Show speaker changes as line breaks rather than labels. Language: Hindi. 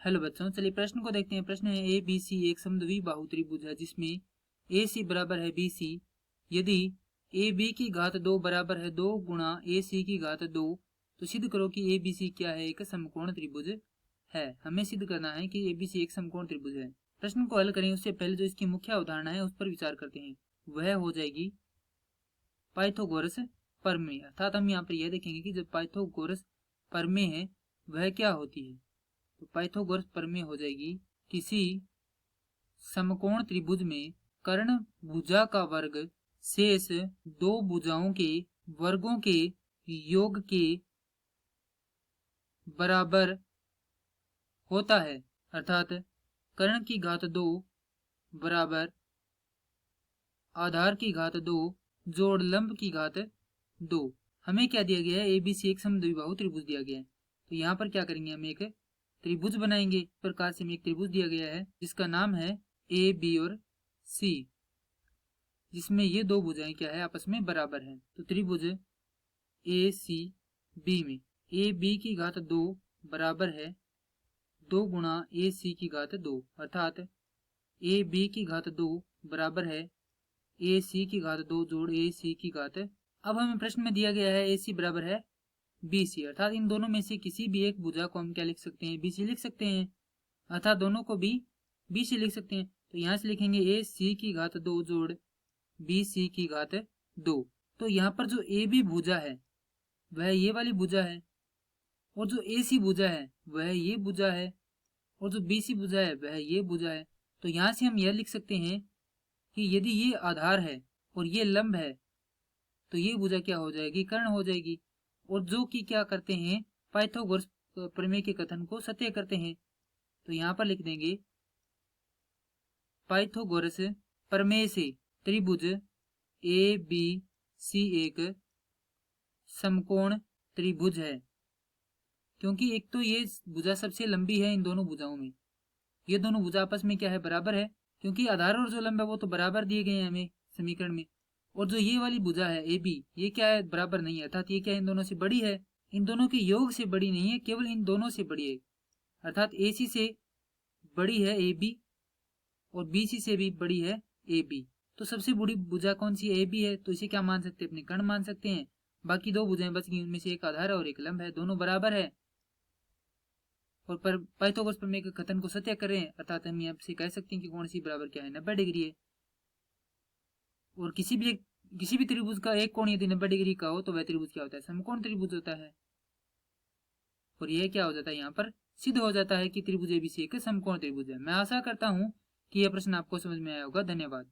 हेलो बच्चों, चलिए प्रश्न को देखते हैं। प्रश्न है ए बी सी एक समद्विबाहु त्रिभुज है जिसमें ए सी बराबर है बी सी। यदि ए बी की घात 2 बराबर है 2 गुणा ए सी की घात 2, तो सिद्ध करो कि ए बी सी क्या है, एक समकोण त्रिभुज है। हमें सिद्ध करना है कि ए बी सी एक समकोण त्रिभुज है। प्रश्न को हल करें उससे पहले जो इसकी मुख्य अवधारणा है उस पर विचार करते हैं। वह हो जाएगी पाइथागोरस प्रमेय। अर्थात हम यहाँ पर यह देखेंगे कि जब पाइथागोरस प्रमेय है वह क्या होती है। तो पाइथागोरस प्रमेय हो जाएगी किसी समकोण त्रिभुज में कर्ण भुजा का वर्ग शेष दो भुजाओं के वर्गों के योग के बराबर होता है। अर्थात कर्ण की घात 2 बराबर आधार की घात 2 जोड़ लंब की घात 2। हमें क्या दिया गया है, एबीसी एक समद्विबाहु त्रिभुज दिया गया है। तो यहाँ पर क्या करेंगे, हम एक त्रिभुज बनाएंगे। इस प्रकार से हमें एक त्रिभुज दिया गया है जिसका नाम है ए बी और सी, जिसमें ये दो भुजाएं क्या है, आपस में बराबर है। तो त्रिभुज ए सी बी में ए बी की घात 2 बराबर है 2 गुणा ए सी की घात 2, अर्थात ए बी की घात 2 बराबर है ए सी की घात 2 जोड़ ए सी की घात। अब हमें प्रश्न में दिया गया है ए सी बराबर है बी सी, अर्थात इन दोनों में से किसी भी एक भुजा को हम क्या लिख सकते हैं, बी सी लिख सकते हैं। अर्थात दोनों को भी बी सी लिख सकते हैं। तो यहाँ से लिखेंगे ए सी की घात 2 जोड़ बी सी की घात 2। तो यहाँ पर जो ए बी भुजा है वह ये वाली भुजा है, और जो ए सी भुजा है वह ये भुजा है, और जो बी सी भुजा है वह ये भुजा है। तो यहाँ से हम यह लिख सकते हैं कि यदि ये आधार है और ये लंब है तो ये भुजा क्या हो जाएगी, कर्ण हो जाएगी। और जो कि क्या करते हैं, पाइथागोरस प्रमेय के कथन को सत्य करते हैं। तो यहाँ पर लिख देंगे पाइथागोरस प्रमेय से त्रिभुज ए बी सी एक समकोण त्रिभुज है, क्योंकि एक तो ये भुजा सबसे लंबी है इन दोनों भुजाओं में। ये दोनों भुजा आपस में क्या है, बराबर है, क्योंकि आधार और जो लंब है वो तो बराबर दिए गए हैं हमें समीकरण में। और जो ये वाली भुजा है ए बी, ये क्या है, बराबर नहीं है, अर्थात ये क्या है, इन दोनों से बड़ी है। इन दोनों के योग से बड़ी नहीं है, केवल इन दोनों से बड़ी है। अर्थात ए सी से बड़ी है ए बी और बी सी से भी बड़ी है ए बी। तो सबसे बड़ी भुजा कौन सी, ए बी है, तो इसे क्या मान सकते हैं, अपने कर्ण मान सकते हैं। बाकी दो भुजाएं बच गई, उनमें से एक आधार है और एक लंब है, दोनों बराबर है। और पर पाइथागोरस प्रमेय के कथन को सत्य करें, अर्थात हम आपसे कह सकते हैं कि कौन सी बराबर क्या है, 90 डिग्री है। और किसी भी त्रिभुज का एक कोण यदि 90 डिग्री का हो तो वह त्रिभुज क्या होता है, समकोण त्रिभुज होता है। और यह क्या हो जाता है, यहाँ पर सिद्ध हो जाता है कि त्रिभुज एबीसी एक समकोण त्रिभुज है। मैं आशा करता हूँ कि यह प्रश्न आपको समझ में आया होगा। धन्यवाद।